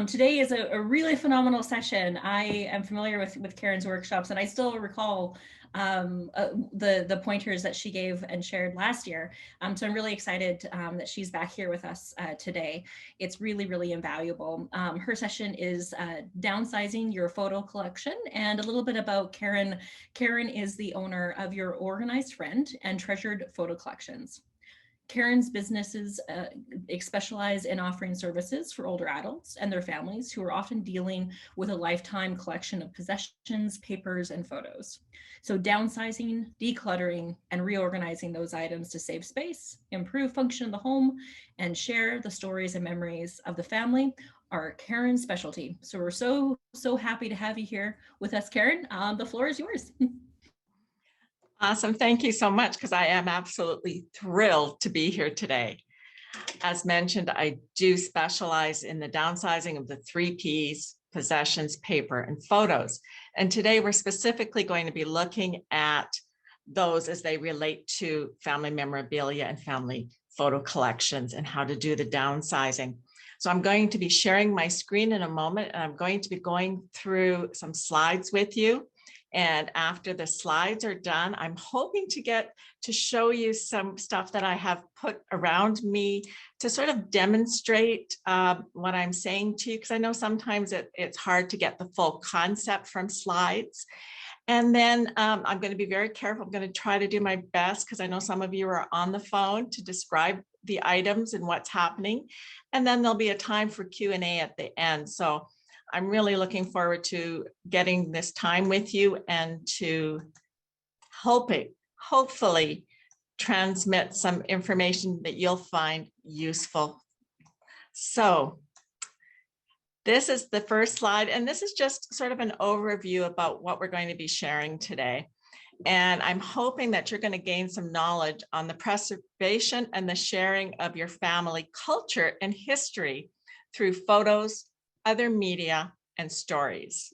Today is a really phenomenal session. I am familiar with Karen's workshops, and I still recall the pointers that she gave and shared last year. So I'm really excited that she's back here with us today. It's really, really invaluable. Her session is Downsizing Your Photo Collection, and a little bit about Karen. Karen is the owner of Your Organized Friend and Treasured Photo Collections. Karen's businesses specialize in offering services for older adults and their families who are often dealing with a lifetime collection of possessions, papers, and photos. So downsizing, decluttering, and reorganizing those items to save space, improve function of the home, and share the stories and memories of the family are Karen's specialty. So we're so happy to have you here with us, Karen. The floor is yours. Awesome. Thank you so much, because I am absolutely thrilled to be here today. As mentioned, I do specialize in the downsizing of the 3 Ps: possessions, paper, and photos. And today we're specifically going to be looking at those as they relate to family memorabilia and family photo collections and how to do the downsizing. So I'm going to be sharing my screen in a moment, and I'm going to be going through some slides with you. And after the slides are done, I'm hoping to get to show you some stuff that I have put around me to sort of demonstrate what I'm saying to you, because I know sometimes it's hard to get the full concept from slides. And then I'm going to be very careful. I'm going to try to do my best, because I know some of you are on the phone, to describe the items and what's happening. And then there'll be a time for Q&A at the end. So I'm really looking forward to getting this time with you and to hopefully transmit some information that you'll find useful. So this is the first slide, and this is just sort of an overview about what we're going to be sharing today. And I'm hoping that you're going to gain some knowledge on the preservation and the sharing of your family culture and history through photos, other media, and stories.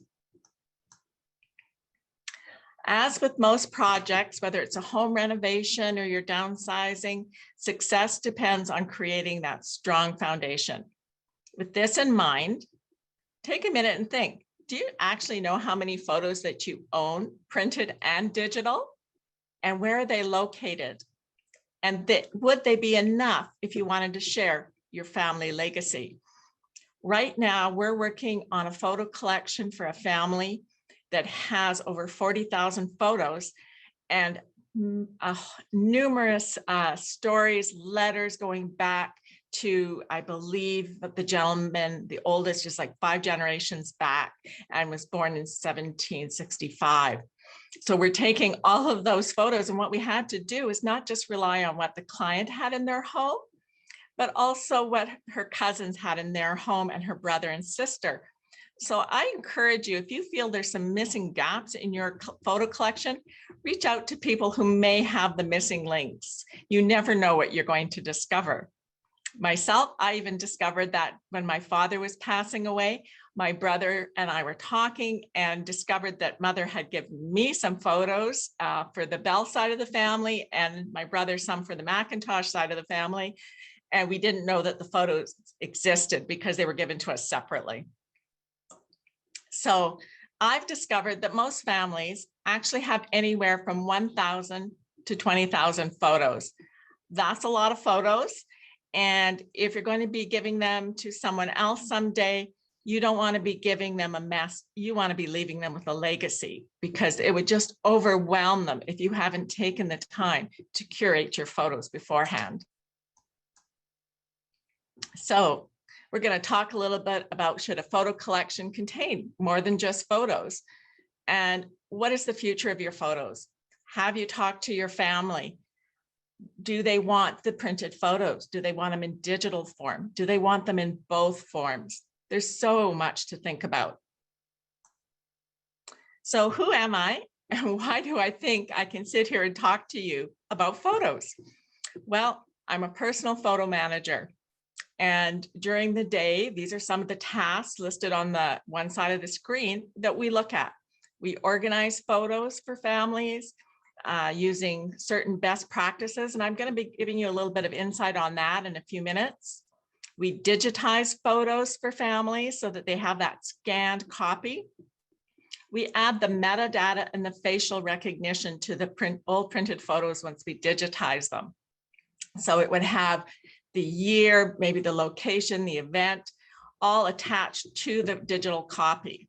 As with most projects, whether it's a home renovation or you're downsizing, success depends on creating that strong foundation. With this in mind, take a minute and think, do you actually know how many photos that you own, printed and digital? And where are they located? And would they be enough if you wanted to share your family legacy? Right now, we're working on a photo collection for a family that has over 40,000 photos and numerous stories, letters going back to, I believe, the gentleman, the oldest, just like 5 generations back, and was born in 1765. So we're taking all of those photos, and what we had to do is not just rely on what the client had in their home, but also what her cousins had in their home and her brother and sister. So I encourage you, if you feel there's some missing gaps in your photo collection, reach out to people who may have the missing links. You never know what you're going to discover. Myself, I even discovered that when my father was passing away, my brother and I were talking and discovered that mother had given me some photos for the Bell side of the family, and my brother some for the McIntosh side of the family. And we didn't know that the photos existed because they were given to us separately. So I've discovered that most families actually have anywhere from 1,000 to 20,000 photos. That's a lot of photos. And if you're going to be giving them to someone else someday, you don't want to be giving them a mess. You want to be leaving them with a legacy, because it would just overwhelm them if you haven't taken the time to curate your photos beforehand. So we're going to talk a little bit about, should a photo collection contain more than just photos? And what is the future of your photos? Have you talked to your family? Do they want the printed photos? Do they want them in digital form? Do they want them in both forms? There's so much to think about. So who am I, and why do I think I can sit here and talk to you about photos? Well, I'm a personal photo manager. And during the day, these are some of the tasks listed on the one side of the screen that we look at. We organize photos for families using certain best practices. And I'm going to be giving you a little bit of insight on that in a few minutes. We digitize photos for families so that they have that scanned copy. We add the metadata and the facial recognition to the old printed photos once we digitize them. So it would have the year, maybe the location, the event, all attached to the digital copy.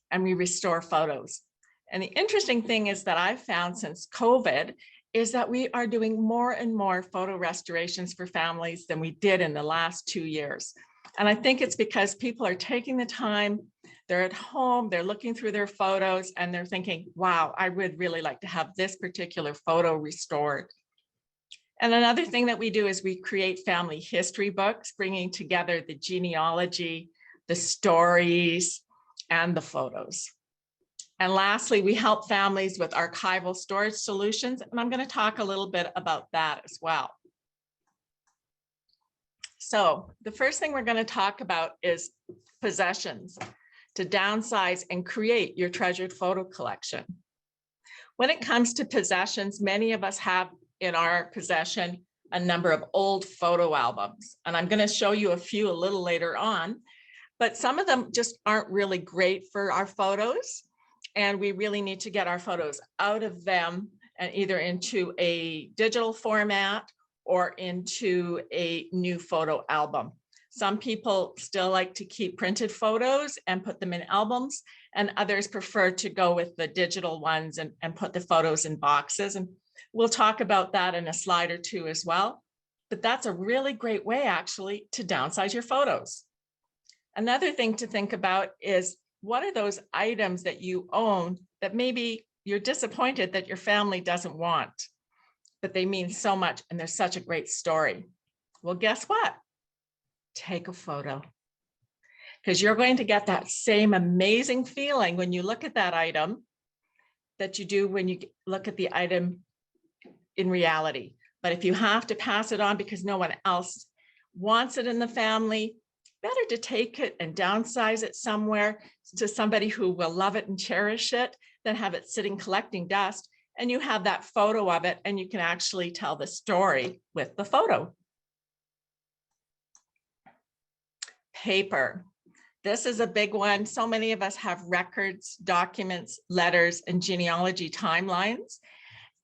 And we restore photos. And the interesting thing is that I've found since COVID is that we are doing more and more photo restorations for families than we did in the last 2 years. And I think it's because people are taking the time, they're at home, they're looking through their photos and they're thinking, wow, I would really like to have this particular photo restored. And another thing that we do is we create family history books, bringing together the genealogy, the stories, and the photos. And lastly, we help families with archival storage solutions, and I'm going to talk a little bit about that as well. So the first thing we're going to talk about is possessions, to downsize and create your treasured photo collection. When it comes to possessions, many of us have in our possession a number of old photo albums, and I'm going to show you a few a little later on, but some of them just aren't really great for our photos. And we really need to get our photos out of them and either into a digital format or into a new photo album. Some people still like to keep printed photos and put them in albums, and others prefer to go with the digital ones and put the photos in boxes. And we'll talk about that in a slide or two as well. But that's a really great way actually to downsize your photos. Another thing to think about is, what are those items that you own that maybe you're disappointed that your family doesn't want, but they mean so much and they're such a great story? Well, guess what? Take a photo, because you're going to get that same amazing feeling when you look at that item that you do when you look at the item in reality. But if you have to pass it on because no one else wants it in the family, better to take it and downsize it somewhere to somebody who will love it and cherish it than have it sitting collecting dust. And you have that photo of it and you can actually tell the story with the photo. Paper. This is a big one. So many of us have records, documents, letters, and genealogy timelines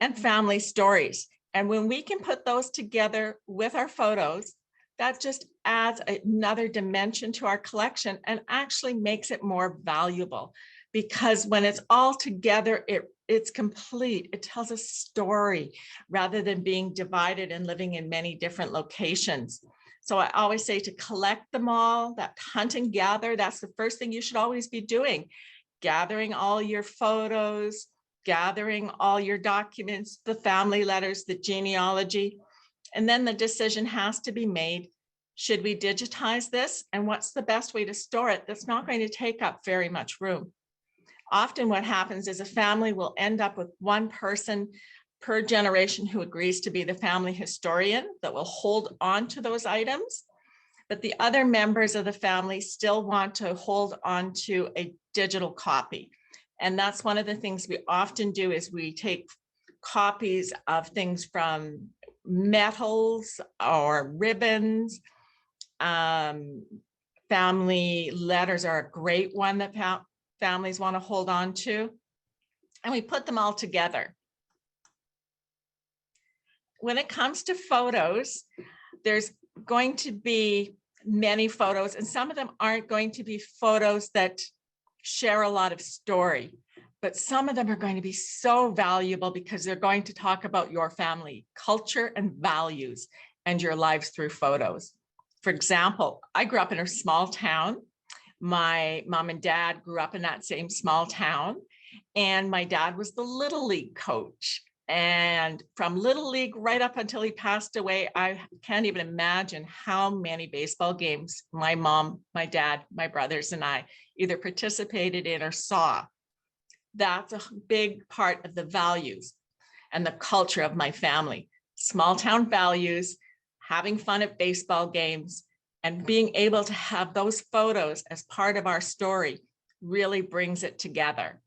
and family stories. And when we can put those together with our photos, that just adds another dimension to our collection and actually makes it more valuable, because when it's all together, it's complete. It tells a story rather than being divided and living in many different locations. So I always say to collect them all, that hunt and gather, that's the first thing you should always be doing. Gathering all your photos, gathering all your documents, the family letters, the genealogy. And then the decision has to be made. Should we digitize this? And what's the best way to store it that's not going to take up very much room? Often what happens is a family will end up with one person per generation who agrees to be the family historian that will hold on to those items. But the other members of the family still want to hold on to a digital copy. And that's one of the things we often do is we take copies of things from metals or ribbons. Family letters are a great one that families want to hold on to. And we put them all together. When it comes to photos, there's going to be many photos, and some of them aren't going to be photos that share a lot of story, but some of them are going to be so valuable because they're going to talk about your family culture and values and your lives through photos. For example, I grew up in a small town. My mom and dad grew up in that same small town, and my dad was the Little League coach. And from Little League right up until he passed away, I can't even imagine how many baseball games my mom, my dad, my brothers, and I either participated in or saw. That's a big part of the values and the culture of my family. Small town values, having fun at baseball games, and being able to have those photos as part of our story really brings it together.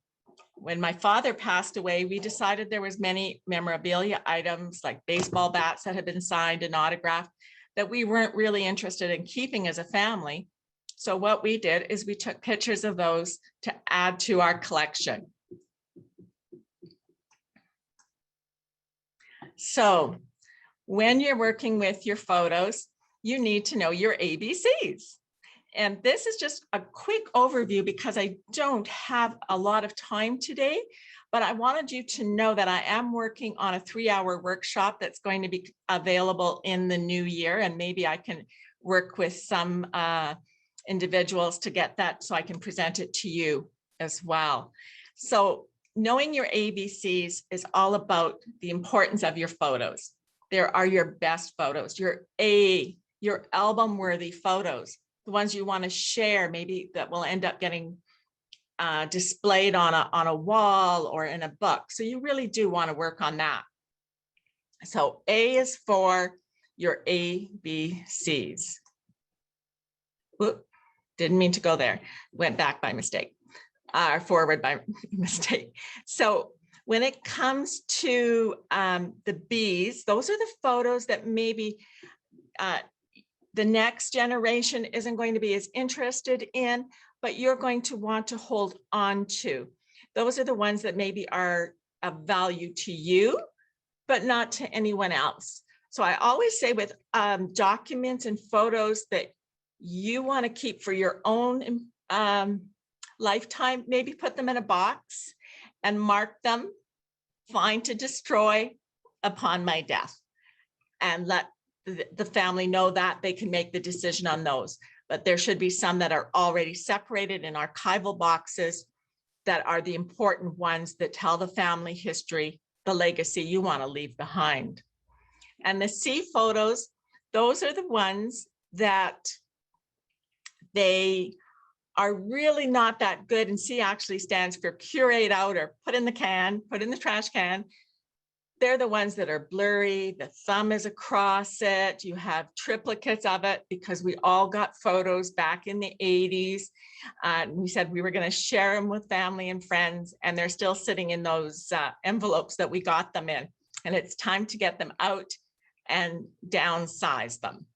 When my father passed away, we decided there was many memorabilia items like baseball bats that had been signed and autographed, that we weren't really interested in keeping as a family. So what we did is we took pictures of those to add to our collection. So when you're working with your photos, you need to know your ABCs. And this is just a quick overview because I don't have a lot of time today, but I wanted you to know that I am working on a 3-hour workshop that's going to be available in the new year. And maybe I can work with some individuals to get that so I can present it to you as well. So knowing your ABCs is all about the importance of your photos. There are your best photos, your album worthy photos, the ones you want to share, maybe that will end up getting displayed on a wall or in a book. So you really do want to work on that. So A is for your ABCs. Whoop, didn't mean to go there. Went back by mistake, forward by mistake. So when it comes to the B's, those are the photos that maybe the next generation isn't going to be as interested in, but you're going to want to hold on to. Those are the ones that maybe are of value to you, but not to anyone else. So I always say with documents and photos that you want to keep for your own lifetime, maybe put them in a box and mark them, fine to destroy upon my death, and let the family know that they can make the decision on those. But there should be some that are already separated in archival boxes that are the important ones that tell the family history, the legacy you want to leave behind. And the C photos, those are the ones that they are really not that good. And C actually stands for curate out or put in the can, put in the trash can. They're the ones that are blurry, the thumb is across it, you have triplicates of it because we all got photos back in the 80s. We said we were going to share them with family and friends, and they're still sitting in those envelopes that we got them in. And it's time to get them out and downsize them.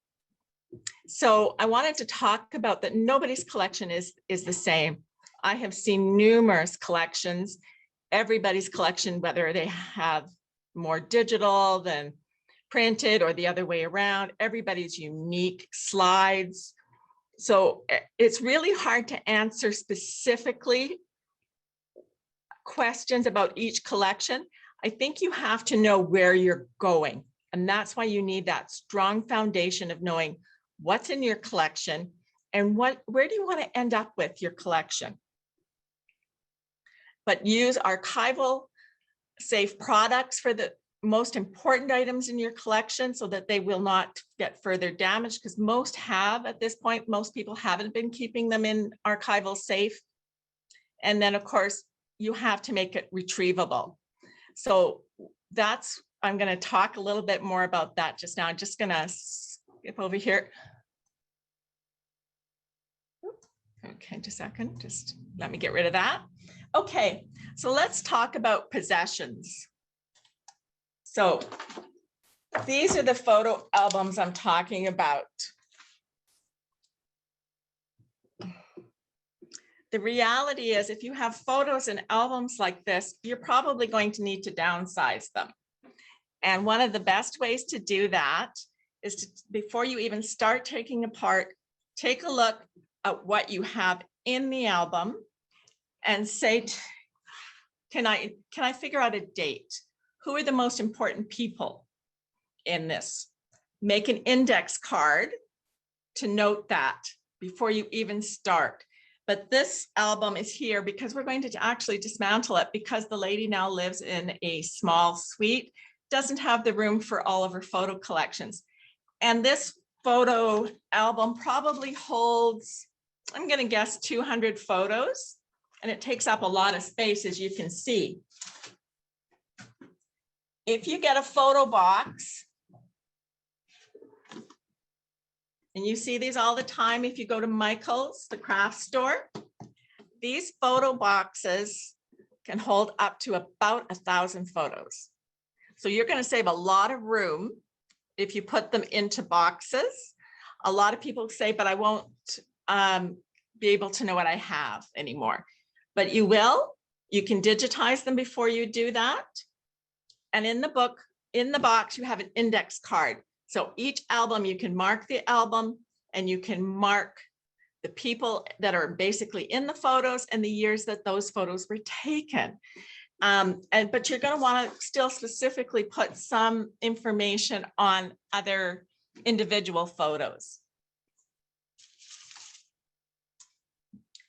So I wanted to talk about that nobody's collection is the same. I have seen numerous collections, everybody's collection, whether they have more digital than printed or the other way around, everybody's unique slides. So it's really hard to answer specifically questions about each collection. I think you have to know where you're going. And that's why you need that strong foundation of knowing what's in your collection and where do you want to end up with your collection. But use archival safe products for the most important items in your collection so that they will not get further damaged, because most have at this point. Most people haven't been keeping them in archival safe. And then of course you have to make it retrievable. So that's, I'm going to talk a little bit more about that just now. I'm just going to skip over here. Okay, just a second, just let me get rid of that. Okay, so let's talk about possessions. So these are the photo albums I'm talking about. The reality is, if you have photos and albums like this, you're probably going to need to downsize them. And one of the best ways to do that is to, before you even start taking apart, take a look at what you have in the album and say, can I figure out a date? Who are the most important people in this? Make an index card to note that before you even start. But this album is here because we're going to actually dismantle it because the lady now lives in a small suite, doesn't have the room for all of her photo collections. And this photo album probably holds, I'm going to guess 200 photos, and it takes up a lot of space, as you can see. If you get a photo box, and you see these all the time if you go to Michael's, the craft store, these photo boxes can hold up to about 1,000 photos. So you're going to save a lot of room if you put them into boxes. A lot of people say, but I won't be able to know what I have anymore. But you will. You can digitize them before you do that. And in the book, in the box, you have an index card. So each album, you can mark the album and you can mark the people that are basically in the photos and the years that those photos were taken. But you're going to want to still specifically put some information on other individual photos.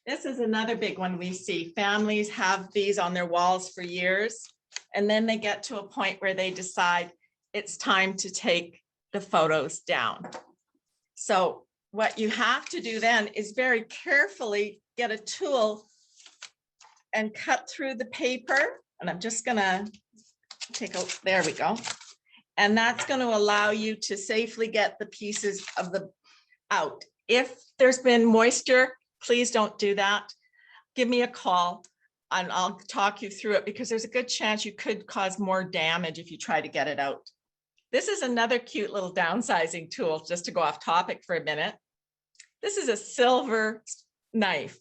This is another big one we see. Families have these on their walls for years, and then they get to a point where they decide it's time to take the photos down. So what you have to do then is very carefully get a tool and cut through the paper. And I'm just gonna there we go. And that's going to allow you to safely get the pieces of the out. If there's been moisture, please don't do that. Give me a call and I'll talk you through it, because there's a good chance you could cause more damage if you try to get it out. This is another cute little downsizing tool, just to go off topic for a minute. This is a silver knife.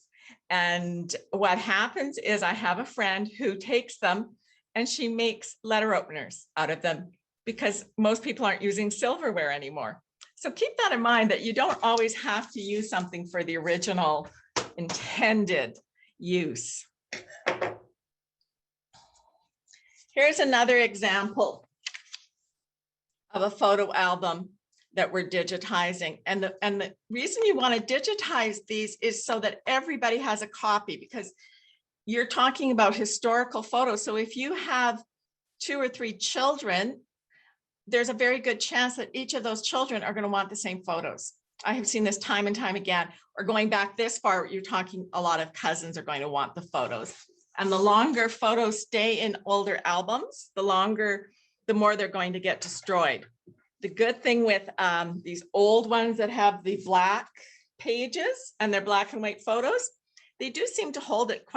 And what happens is I have a friend who takes them and she makes letter openers out of them, because most people aren't using silverware anymore. So keep that in mind, that you don't always have to use something for the original intended use. Here's another example of a photo album that we're digitizing. And the reason you want to digitize these is so that everybody has a copy, because you're talking about historical photos. So if you have 2 or 3 children, there's a very good chance that each of those children are going to want the same photos. I have seen this time and time again. Or going back this far, you're talking a lot of cousins are going to want the photos. And the longer photos stay in older albums, the more they're going to get destroyed. The good thing with these old ones that have the black pages and they're black and white photos, they do seem to hold it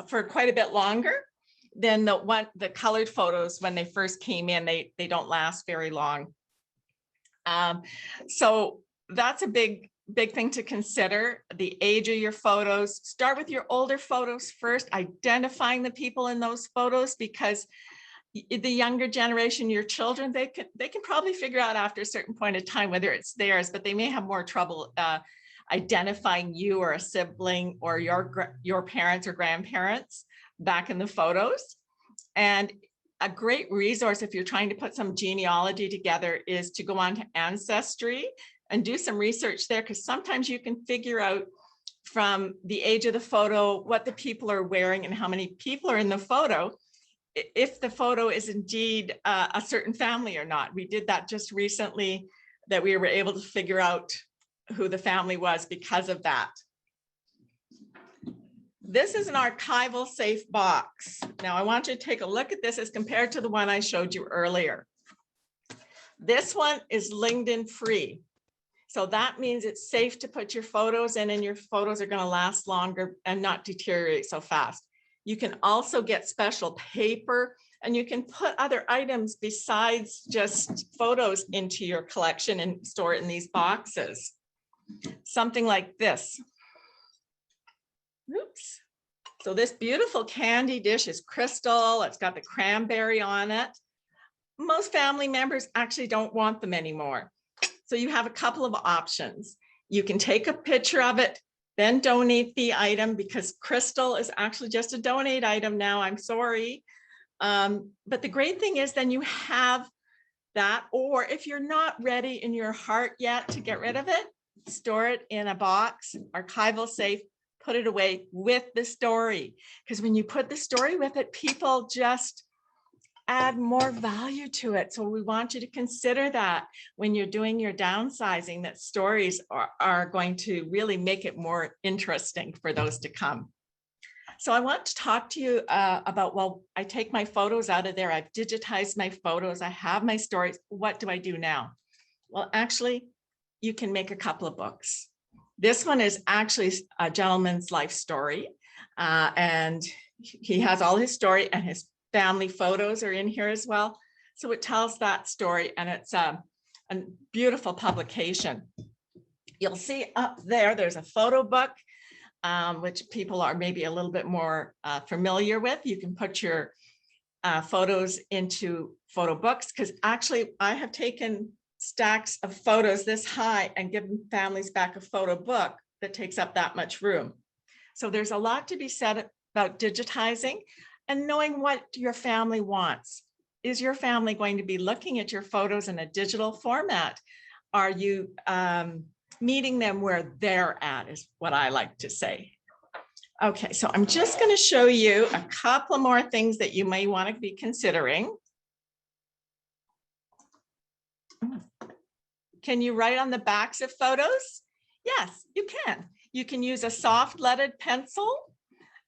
for quite a bit longer than the colored photos. When they first came in, they don't last very long. So that's a big thing to consider, the age of your photos. Start with your older photos first, identifying the people in those photos, because the younger generation, your children, they can probably figure out after a certain point of time whether it's theirs, but they may have more trouble identifying you or a sibling or your parents or grandparents back in the photos. And a great resource if you're trying to put some genealogy together is to go on to Ancestry and do some research there, because sometimes you can figure out from the age of the photo what the people are wearing and how many people are in the photo, if the photo is indeed a certain family or not. We did that just recently, that we were able to figure out who the family was because of that. This is an archival safe box. Now I want you to take a look at this as compared to the one I showed you earlier. This one is LinkedIn free. So that means it's safe to put your photos in, and your photos are going to last longer and not deteriorate so fast. You can also get special paper, and you can put other items besides just photos into your collection and store it in these boxes. Something like this. Oops. So this beautiful candy dish is crystal. It's got the cranberry on it. Most family members actually don't want them anymore. So you have a couple of options. You can take a picture of it, then donate the item, because crystal is actually just a donate item now. I'm sorry. But the great thing is then you have that, or if you're not ready in your heart yet to get rid of it, store it in a box, archival safe, put it away with the story. Because when you put the story with it, people just add more value to it. So we want you to consider that when you're doing your downsizing, that stories are going to really make it more interesting for those to come. So I want to talk to you about, well, I take my photos out of there. I've digitized my photos. I have my stories. What do I do now? Well, actually, you can make a couple of books. This one is actually a gentleman's life story. And he has all his story, and his family photos are in here as well. So it tells that story, and it's a beautiful publication. You'll see up there, there's a photo book, which people are maybe a little bit more familiar with. You can put your photos into photo books, because actually I have taken stacks of photos this high and given families back a photo book that takes up that much room. So there's a lot to be said about digitizing and knowing what your family wants. Is your family going to be looking at your photos in a digital format? Are you meeting them where they're at, is what I like to say. Okay, so I'm just going to show you a couple more things that you may want to be considering. Can you write on the backs of photos? Yes, you can. You can use a soft leaded pencil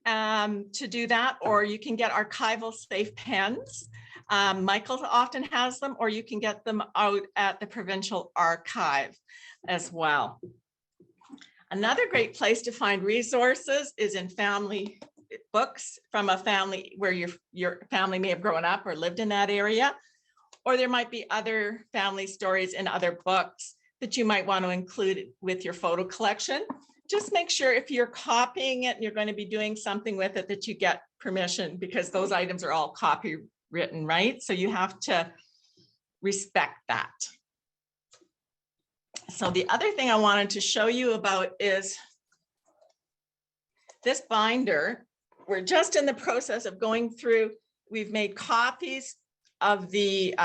to do that, or you can get archival safe pens. Michael often has them, or you can get them out at the provincial archive as well. Another great place to find resources is in family books from a family where your family may have grown up or lived in that area, or there might be other family stories in other books that you might want to include with your photo collection. Just make sure if you're copying it and you're going to be doing something with it that you get permission, because those items are all copywritten, right? So you have to respect that. So the other thing I wanted to show you about is this binder. We're just in the process of going through. We've made copies of the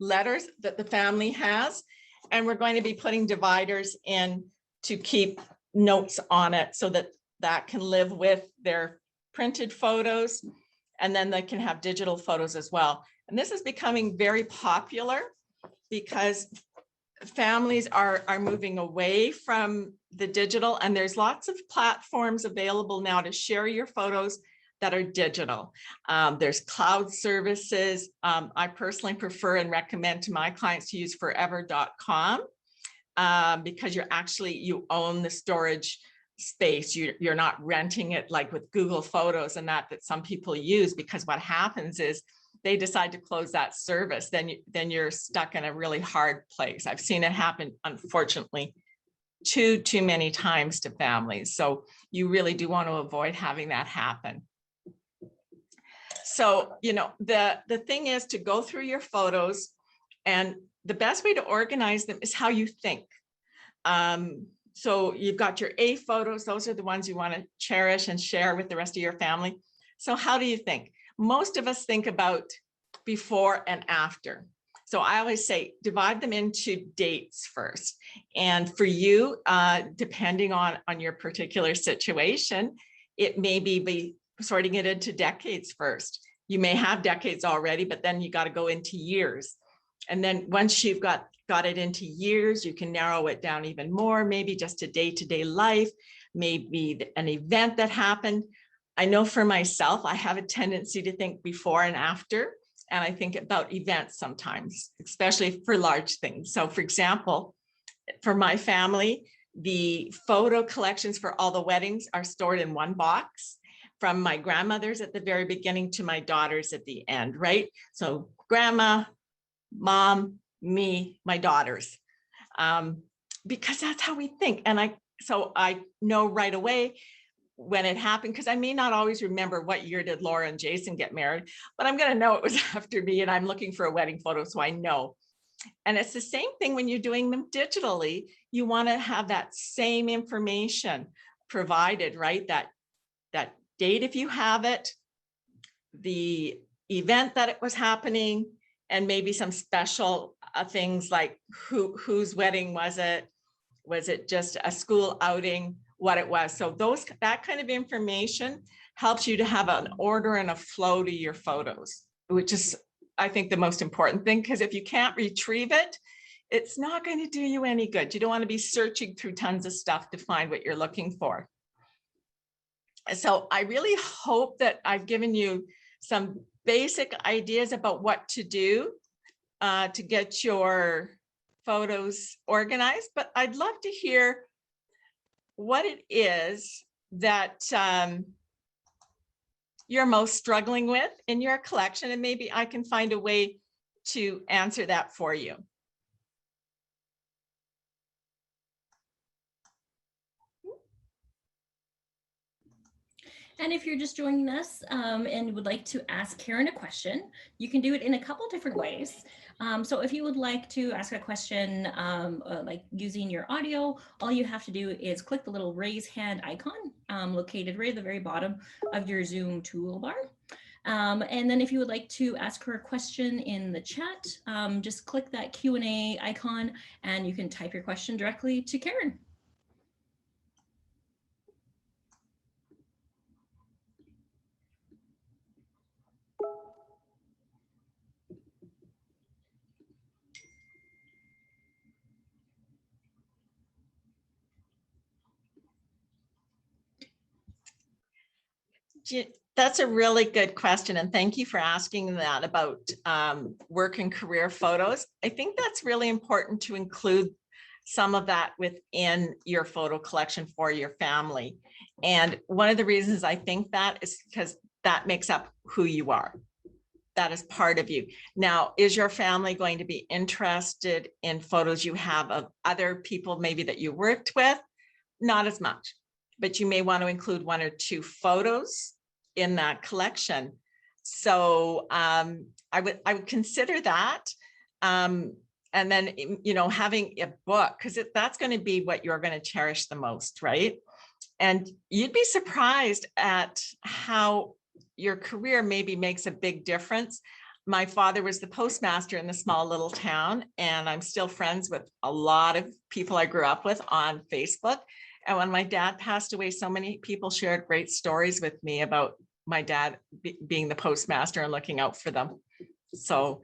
letters that the family has, and we're going to be putting dividers in to keep notes on it so that that can live with their printed photos, and then they can have digital photos as well. And this is becoming very popular because families are moving away from the digital, and there's lots of platforms available now to share your photos that are digital. There's cloud services. I personally prefer and recommend to my clients to use forever.com because you own the storage space. You're not renting it like with Google Photos and that some people use, because what happens is they decide to close that service, then you're stuck in a really hard place. I've seen it happen, unfortunately, too many times to families. So you really do want to avoid having that happen. So, the thing is to go through your photos, and the best way to organize them is how you think. So you've got your A photos. Those are the ones you want to cherish and share with the rest of your family. So how do you think? Most of us think about before and after. So I always say, divide them into dates first. And for you, depending on your particular situation, it may be sorting it into decades first. You may have decades already, but then you got to go into years. And then once you've got it into years, you can narrow it down even more, maybe just a day-to-day life, maybe an event that happened. I know for myself, I have a tendency to think before and after, and I think about events sometimes, especially for large things. So for example, for my family, the photo collections for all the weddings are stored in one box, from my grandmother's at the very beginning to my daughters at the end, right? So grandma, mom, me, my daughters, because that's how we think. And so I know right away when it happened, because I may not always remember what year did Laura and Jason get married, but I'm going to know it was after me, and I'm looking for a wedding photo, so I know. And it's the same thing when you're doing them digitally. You want to have that same information provided, right? That date, if you have it, the event that it was happening, and maybe some special things like whose wedding was it? Was it just a school outing? What it was. So that kind of information helps you to have an order and a flow to your photos, which is, I think, the most important thing, because if you can't retrieve it, it's not going to do you any good. You don't want to be searching through tons of stuff to find what you're looking for. So I really hope that I've given you some basic ideas about what to do to get your photos organized, but I'd love to hear what it is that you're most struggling with in your collection, and maybe I can find a way to answer that for you. And if you're just joining us and would like to ask Karen a question, you can do it in a couple different ways. So if you would like to ask a question like using your audio, all you have to do is click the little raise hand icon located right at the very bottom of your Zoom toolbar. And then if you would like to ask her a question in the chat, just click that Q&A icon and you can type your question directly to Karen. That's a really good question. And thank you for asking that about work and career photos. I think that's really important to include some of that within your photo collection for your family. And one of the reasons I think that is because that makes up who you are. That is part of you. Now, is your family going to be interested in photos you have of other people maybe that you worked with? Not as much, but you may want to include 1 or 2 photos in that collection. So I would consider that. And then, you know, having a book, because that's going to be what you're going to cherish the most, right? And you'd be surprised at how your career maybe makes a big difference. My father was the postmaster in the small little town, and I'm still friends with a lot of people I grew up with on Facebook. And when my dad passed away, so many people shared great stories with me about my dad being the postmaster and looking out for them. So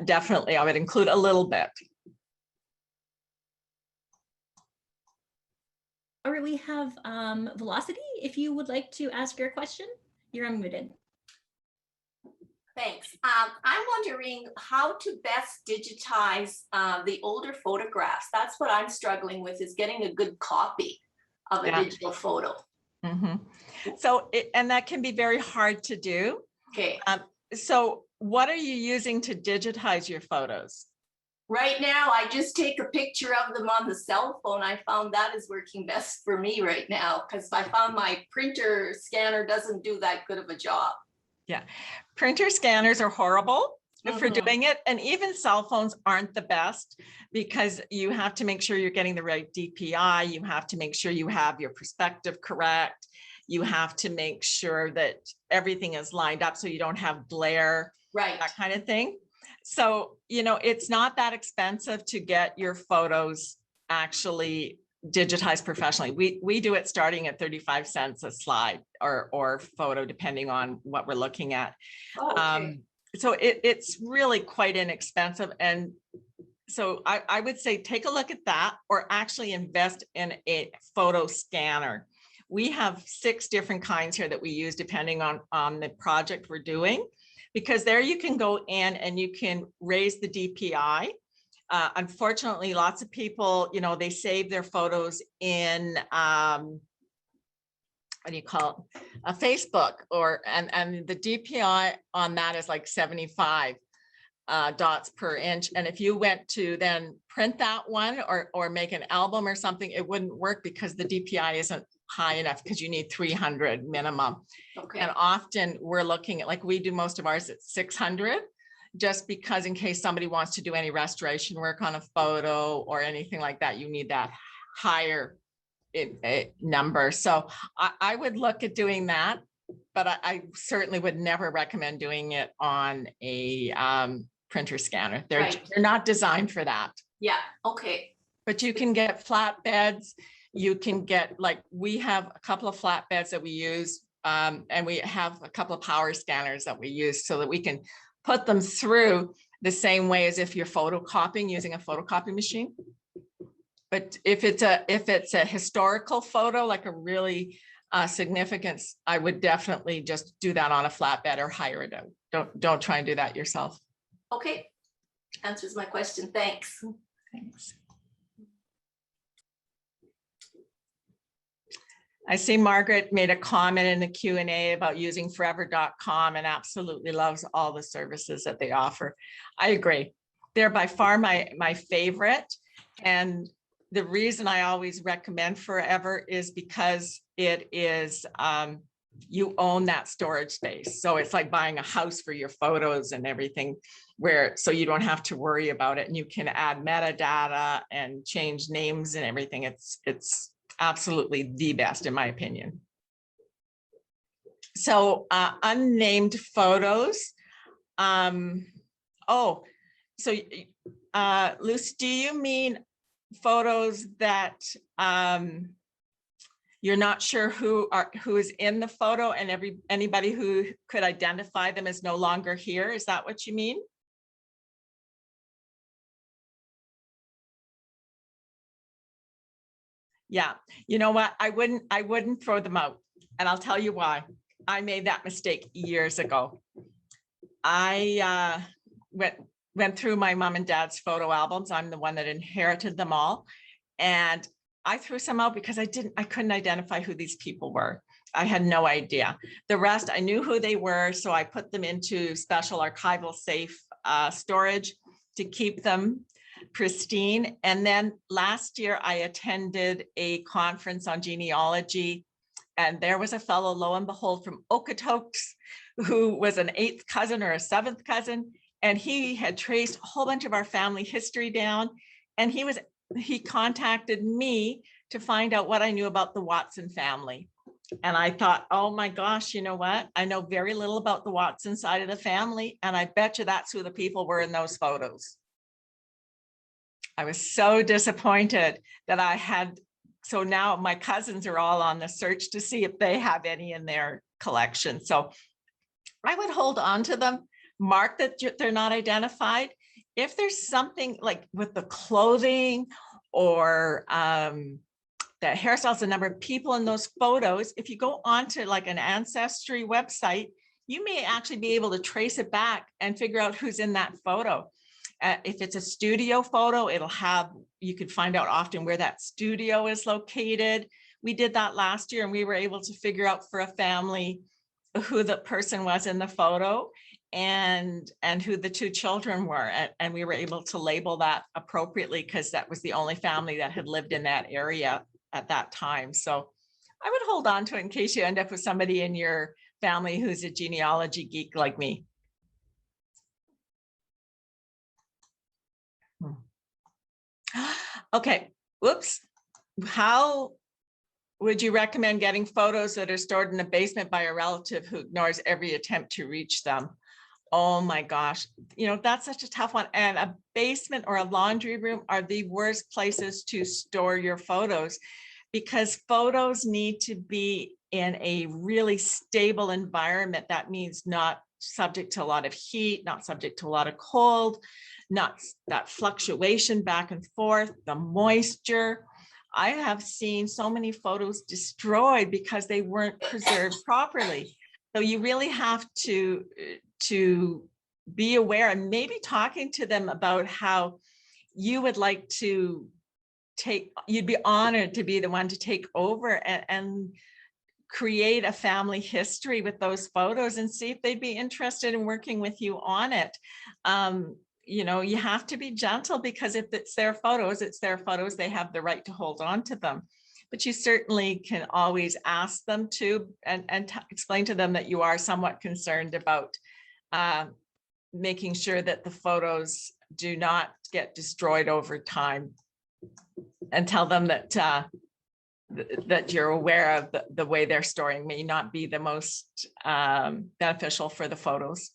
definitely I would include a little bit. All right, we have Velocity. If you would like to ask your question, you're unmuted. Thanks. I'm wondering how to best digitize the older photographs. That's what I'm struggling with, is getting a good copy of a digital photo. Mm-hmm. So, and that can be very hard to do. Okay. So what are you using to digitize your photos? Right now, I just take a picture of them on the cell phone. I found that is working best for me right now, because I found my printer scanner doesn't do that good of a job. Yeah, printer scanners are horrible for doing it. And even cell phones aren't the best, because you have to make sure you're getting the right DPI. You have to make sure you have your perspective correct. You have to make sure that everything is lined up so you don't have glare, right? That kind of thing. So, you know, it's not that expensive to get your photos actually digitized professionally. We do it starting at 35 cents a slide or photo, depending on what we're looking at. Oh, okay. So it's really quite inexpensive. And so I would say take a look at that, or actually invest in a photo scanner. We have 6 different kinds here that we use depending on the project we're doing, because there you can go in and you can raise the DPI. Unfortunately, lots of people, you know, they save their photos in what do you call it? A Facebook, and the DPI on that is like 75 dots per inch. And if you went to then print that one or make an album or something, it wouldn't work because the DPI isn't high enough, because you need 300 minimum. Okay. And often we're looking at, like we do most of ours at 600, just because in case somebody wants to do any restoration work on a photo or anything like that, you need that higher number. So I would look at doing that, but I certainly would never recommend doing it on a printer scanner. They're not designed for that. Yeah. Okay. But you can get flatbeds. You can get, like, we have a couple of flatbeds that we use, and we have a couple of power scanners that we use so that we can put them through the same way as if you're photocopying using a photocopy machine. But if it's a historical photo, like a really significance, I would definitely just do that on a flatbed or hire it out. Don't try and do that yourself. Okay, answers my question. Thanks. Thanks. I see Margaret made a comment in the Q&A about using forever.com and absolutely loves all the services that they offer. I agree. They're by far my favorite. And the reason I always recommend Forever is because it is you own that storage space. So it's like buying a house for your photos and everything, where so you don't have to worry about it, and you can add metadata and change names and everything. It's absolutely the best in my opinion. So unnamed photos. Oh, so Lucy, do you mean photos that you're not sure who is in the photo, and anybody who could identify them is no longer here? Is that what you mean? Yeah, you know what? I wouldn't throw them out, and I'll tell you why. I made that mistake years ago. I went through my mom and dad's photo albums. I'm the one that inherited them all, and I threw some out because I couldn't identify who these people were. I had no idea. The rest, I knew who they were, so I put them into special archival safe storage to keep them pristine. And then last year I attended a conference on genealogy, and there was a fellow, lo and behold, from Okotoks, who was an 8th cousin or a 7th cousin, and he had traced a whole bunch of our family history down, and he contacted me to find out what I knew about the Watson family. And I thought, oh my gosh, you know what? I know very little about the Watson side of the family, and I bet you that's who the people were in those photos. I was so disappointed that so now my cousins are all on the search to see if they have any in their collection. So I would hold on to them, mark that they're not identified. If there's something like with the clothing or the hairstyles, the number of people in those photos, if you go onto like an ancestry website, you may actually be able to trace it back and figure out who's in that photo. If it's a studio photo, you could find out often where that studio is located. We did that last year, and we were able to figure out for a family who the person was in the photo and who the 2 children were. And we were able to label that appropriately because that was the only family that had lived in that area at that time. So I would hold on to it in case you end up with somebody in your family who's a genealogy geek like me. Okay, whoops. How would you recommend getting photos that are stored in a basement by a relative who ignores every attempt to reach them? Oh my gosh, that's such a tough one. And a basement or a laundry room are the worst places to store your photos, because photos need to be in a really stable environment. That means not subject to a lot of heat, not subject to a lot of cold, not that fluctuation back and forth, the moisture. I have seen so many photos destroyed because they weren't preserved properly. So you really have to be aware, and maybe talking to them about how you would like to you'd be honored to be the one to take over and create a family history with those photos, and see if they'd be interested in working with you on it. You have to be gentle, because if it's their photos, it's their photos. They have the right to hold on to them. But you certainly can always ask them to, and explain to them that you are somewhat concerned about making sure that the photos do not get destroyed over time, and tell them that that you're aware of the way they're storing may not be the most beneficial for the photos.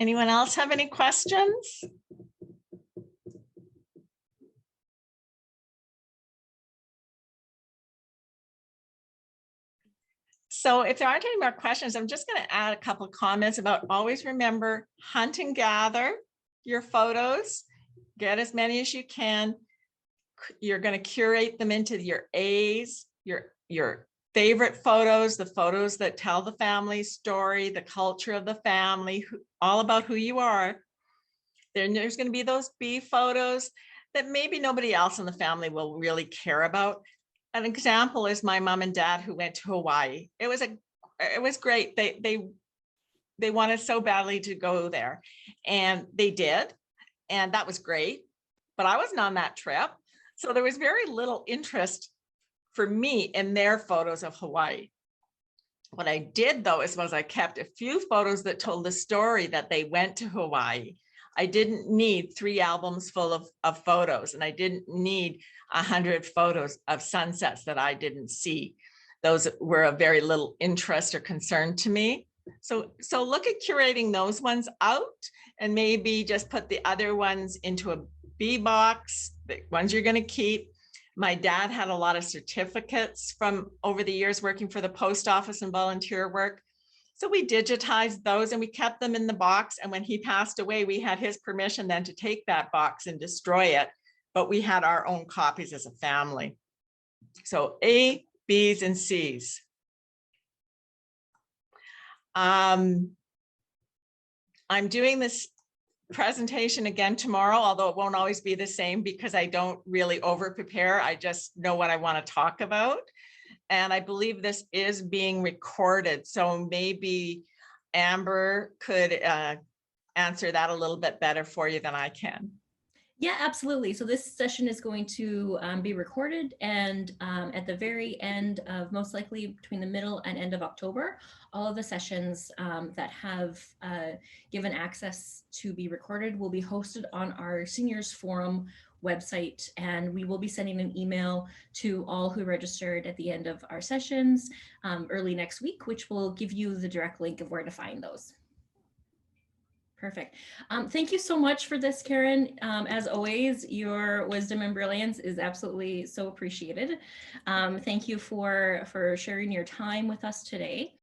Anyone else have any questions? So if there aren't any more questions, I'm just going to add a couple of comments about always remember, hunt and gather your photos, get as many as you can. You're going to curate them into your A's, your favorite photos, the photos that tell the family story, the culture of the family, all about who you are. Then there's going to be those B photos that maybe nobody else in the family will really care about. An example is my mom and dad who went to Hawaii. It was great. They wanted so badly to go there, and they did. And that was great, but I wasn't on that trip. So there was very little interest for me in their photos of Hawaii. What I did though was I kept a few photos that told the story that they went to Hawaii. I didn't need 3 albums full of photos, and I didn't need 100 photos of sunsets that I didn't see. Those were of very little interest or concern to me. So look at curating those ones out, and maybe just put the other ones into a B box, the ones you're going to keep. My dad had a lot of certificates from over the years working for the post office and volunteer work. So we digitized those and we kept them in the box. And when he passed away, we had his permission then to take that box and destroy it. But we had our own copies as a family. So A, B's, and C's. I'm doing this presentation again tomorrow, although it won't always be the same because I don't really over prepare. I just know what I want to talk about. And I believe this is being recorded. So maybe Amber could answer that a little bit better for you than I can. Yeah, absolutely. So this session is going to be recorded, and at the very end of, most likely between the middle and end of October, all of the sessions that have given access to be recorded will be hosted on our Seniors Forum website, and we will be sending an email to all who registered at the end of our sessions early next week, which will give you the direct link of where to find those. Perfect. Thank you so much for this, Karen. As always, your wisdom and brilliance is absolutely so appreciated. Thank you for sharing your time with us today.